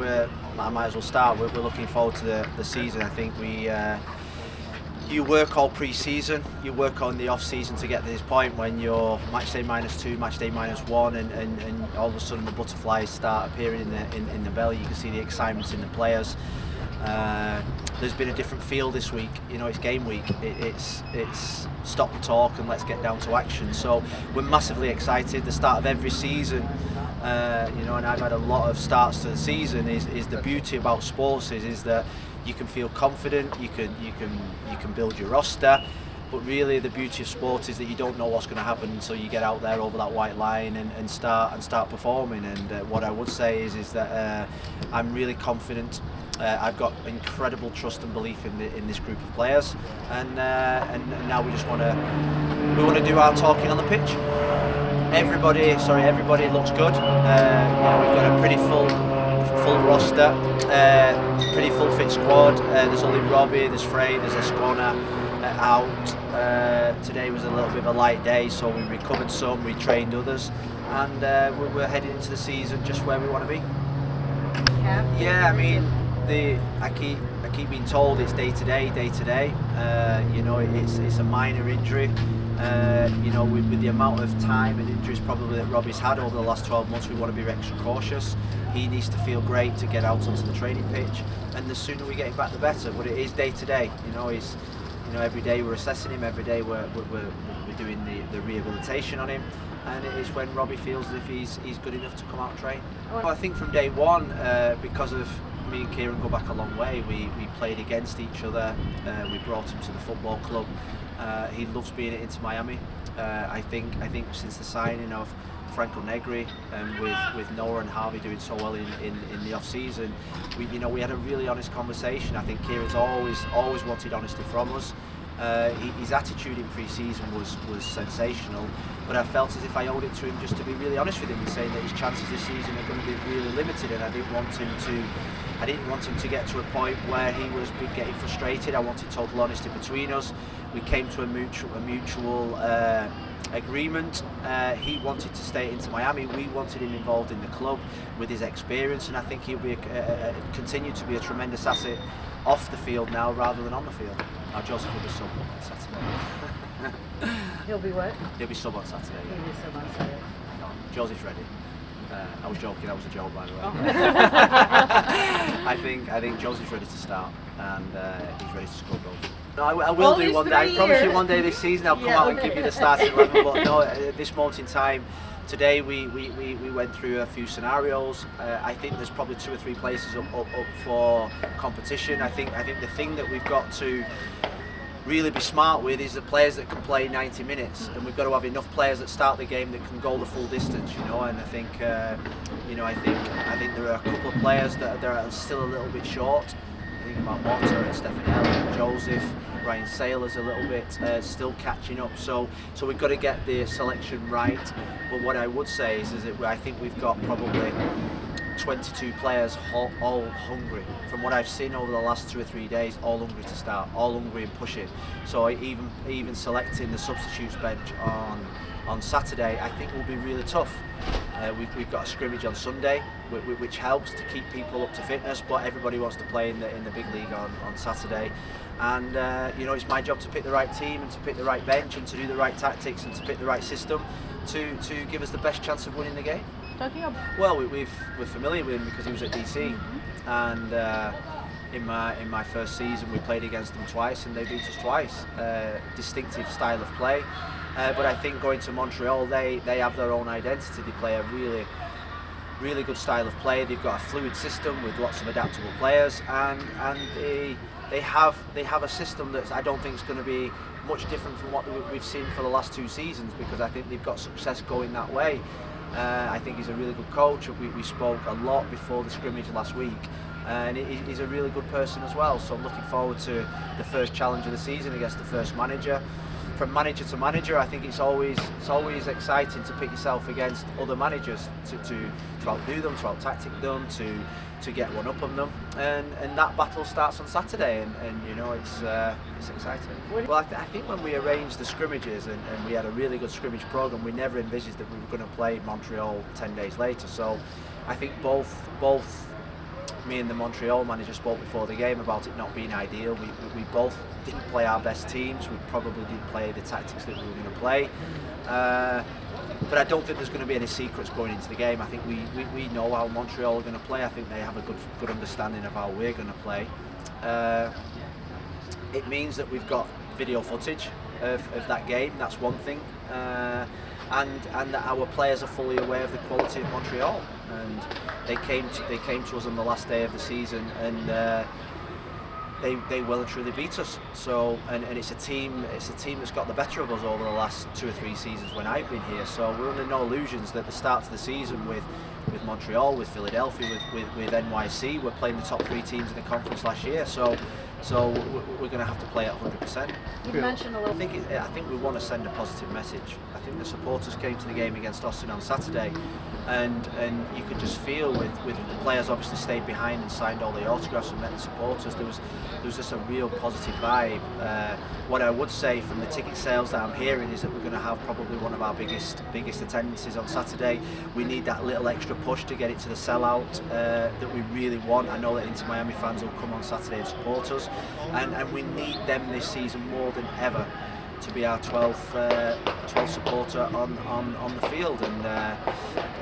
I might as well start. We're looking forward to the season. I think you work all pre-season, you work on the off-season to get to this point when you're match day -2, match day -1, and all of a sudden the butterflies start appearing in the belly. You can see the excitement in the players. There's been a different feel this week. You know, it's game week. It's stop the talk and let's get down to action. So we're massively excited. The start of every season, you know, and I've had a lot of starts to the season. Is the beauty about sports is that you can feel confident. You can build your roster. But really, the beauty of sport is that you don't know what's going to happen until you get out there over that white line and start performing. And what I would say is that I'm really confident. I've got incredible trust and belief in this group of players, and now we just want to do our talking on the pitch. Everybody looks good. You know, we've got a pretty full roster, pretty full fit squad. There's only Robbie, there's Frey, there's Escona out. Today was a little bit of a light day, so we recovered some, we trained others, and we're heading into the season just where we want to be. Yeah, I mean, I keep being told it's day to day. You know, it's a minor injury. You know, with the amount of time and injuries probably that Robbie's had over the last 12 months, we want to be extra cautious. He needs to feel great to get out onto the training pitch, and the sooner we get him back, the better. But it is day to day. You know, every day we're assessing him. Every day we're doing the rehabilitation on him. And it is when Robbie feels as if he's good enough to come out and train. Well, I think from day one, because of me and Kieran go back a long way, we played against each other. We brought him to the football club. He loves being at Inter Miami. I think since the signing of Franco Negri and with Noah and Harvey doing so well in the off season, we had a really honest conversation. I think Kieran's always wanted honesty from us. His attitude in pre-season was sensational, but I felt as if I owed it to him just to be really honest with him and say that his chances this season are going to be really limited, and I didn't want him to get to a point where he was getting frustrated. I wanted total honesty between us. We came to a mutual agreement. He wanted to stay into Miami. We wanted him involved in the club with his experience, and I think he'll be continue to be a tremendous asset off the field now rather than on the field. Now Joseph will be sub on Saturday. He'll be what? He'll be sub on Saturday. Yeah. He'll be sub on Saturday. Joseph's ready. I was joking. That was a joke, by the way. Oh. I think Joseph's ready to start, and he's ready to score goals. No, I will do one day. I promise you one day this season I'll come out and give you the starting 11. But no, at this moment in time, today we went through a few scenarios. I think there's probably 2 or 3 places up for competition. I think the thing that we've got to really be smart with is the players that can play 90 minutes, and we've got to have enough players that start the game that can go the full distance, you know. And I think I think there are a couple of players that are still a little bit short. I think about Motta and Stefanelli, Joseph, Ryan Saylor's a little bit still catching up. So we've got to get the selection right. But what I would say is that I think we've got probably 22 players all hungry. From what I've seen over the last 2 or 3 days, all hungry to start, all hungry and push it. So even selecting the substitutes bench on Saturday, I think will be really tough. We've got a scrimmage on Sunday, which helps to keep people up to fitness, but everybody wants to play in the big league on Saturday. And you know, it's my job to pick the right team and to pick the right bench and to do the right tactics and to pick the right system to give us the best chance of winning the game. Well, we're familiar with him because he was at DC, and in my first season we played against them twice and they beat us twice. Distinctive style of play, but I think going to Montreal, they have their own identity. They play a really good style of play. They've got a fluid system with lots of adaptable players, and they have a system that I don't think is going to be much different from what we've seen for the last 2 seasons, because I think they've got success going that way. I think he's a really good coach. We spoke a lot before the scrimmage last week, and he's a really good person as well. So I'm looking forward to the first challenge of the season against the first manager. From manager to manager, I think it's always exciting to pick yourself against other managers, to outdo them, to out-tactic them, to get one up on them, and that battle starts on Saturday, and you know, it's exciting. Well, I think when we arranged the scrimmages and we had a really good scrimmage program, we never envisaged that we were going to play Montreal 10 days later. So I think both me and the Montreal manager spoke before the game about it not being ideal. We both didn't play our best teams. We probably didn't play the tactics that we were going to play. But I don't think there's going to be any secrets going into the game. I think we know how Montreal are going to play. I think they have a good understanding of how we're going to play. It means that we've got video footage of that game. That's one thing. And that our players are fully aware of the quality of Montreal, and they came to us on the last day of the season, and they well and truly beat us. So and it's a team that's got the better of us over the last 2 or 3 seasons when I've been here. So we're under no illusions that the start of the season with Montreal, with Philadelphia, with NYC, we're playing the top 3 teams in the conference last year. So we're going to have to play at 100%. You mentioned a little. I think we want to send a positive message. I think the supporters came to the game against Austin on Saturday, and you could just feel with the players obviously stayed behind and signed all the autographs and met the supporters. There was just a real positive vibe. What I would say from the ticket sales that I'm hearing is that we're going to have probably one of our biggest attendances on Saturday. We need that little extra push to get it to the sellout that we really want. I know that Inter Miami fans will come on Saturday and support us, and we need them this season more than ever to be our 12th supporter on the field, and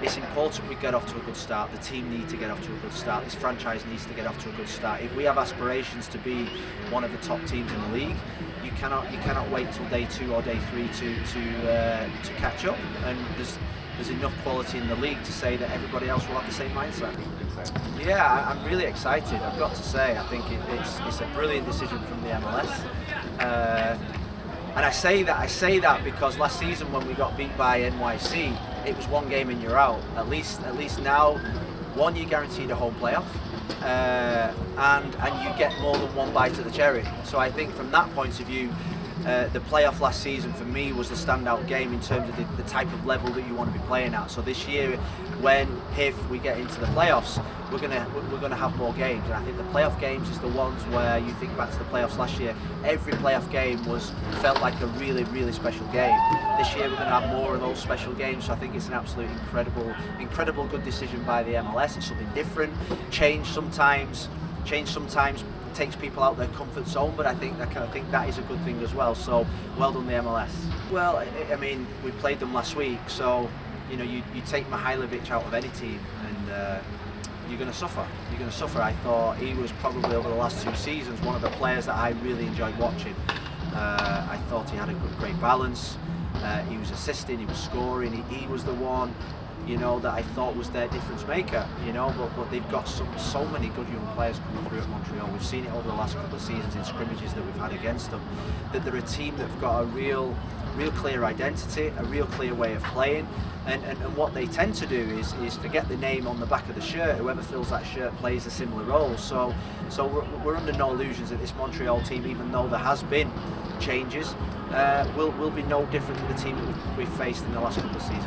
it's important we get off to a good start. The team need to get off to a good start. This franchise needs to get off to a good start. If we have aspirations to be one of the top teams in the league, you cannot wait till day 2 or day 3 to catch up. And there's enough quality in the league to say that everybody else will have the same mindset. Yeah, I'm really excited. I've got to say, I think it's a brilliant decision from the MLS. And I say that because last season when we got beat by NYC, it was 1 game and you're out. At least now, 1, you're guaranteed a home playoff, and you get more than 1 bite of the cherry. So I think from that point of view, the playoff last season for me was the standout game in terms of the type of level that you want to be playing at. So this year, if we get into the playoffs, we're gonna have more games, and I think the playoff games is the ones where you think back to the playoffs last year. Every playoff game felt like a really, really special game. This year we're going to have more of those special games, so I think it's an absolute incredible good decision by the MLS. It's something different. Change sometimes takes people out their comfort zone, but I think that is a good thing as well. So well done the MLS. Well, I mean, we played them last week, so you take Mihailovic out of any team, and you're going to suffer. You're going to suffer. I thought he was probably over the last 2 seasons one of the players that I really enjoyed watching. I thought he had a great balance. He was assisting, he was scoring. He was the one, that I thought was their difference maker. But they've got so many good young players coming through at Montreal. We've seen it over the last couple of seasons in scrimmages that we've had against them. That they're a team that've got a real clear identity, a real clear way of playing. And what they tend to do is forget the name on the back of the shirt. Whoever fills that shirt plays a similar role. So we're under no illusions that this Montreal team, even though there has been changes, will be no different than the team that we've faced in the last couple of seasons.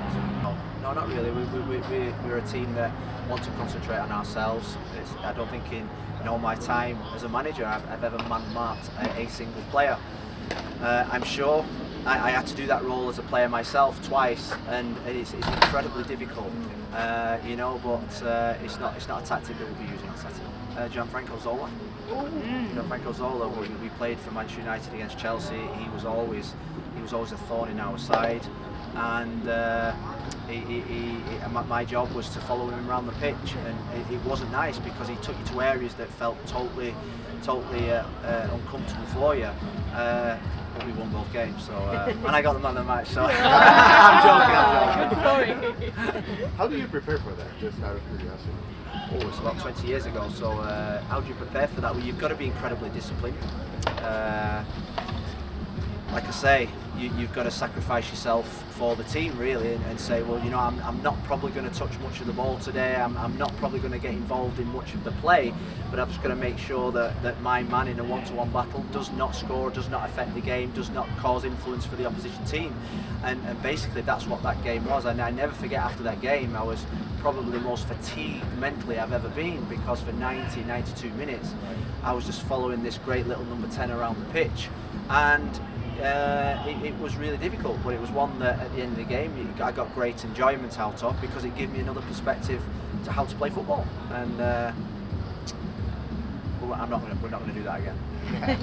No, not really. We're a team that want to concentrate on ourselves. I don't think in all my time as a manager I've ever man-marked a single player. I'm sure I had to do that role as a player myself twice, and it's incredibly difficult, but it's not a tactic that we'll be using on Saturday. Gianfranco Zola. Gianfranco Zola. We played for Manchester United against Chelsea. He was always a thorn in our side, and my job was to follow him around the pitch, and it wasn't nice because he took you to areas that felt totally uncomfortable for you. But we won both games, so and I got the man of the match. So I'm joking. How do you prepare for that? Just out of curiosity. Oh, it's about 20 years ago. So how do you prepare for that? Well, you've got to be incredibly disciplined. Like I say, you've got to sacrifice yourself for the team really, and say, well, I'm not probably going to touch much of the ball today. I'm not probably going to get involved in much of the play, but I'm just going to make sure that my man in a one-to-one battle does not score, does not affect the game, does not cause influence for the opposition team. And basically that's what that game was. And I never forget, after that game I was probably the most fatigued mentally I've ever been, because for 92 minutes I was just following this great little number 10 around the pitch, and it was really difficult, but it was one that at the end of the game I got great enjoyment out of, because it gave me another perspective to how to play football. And we're not going to do that again.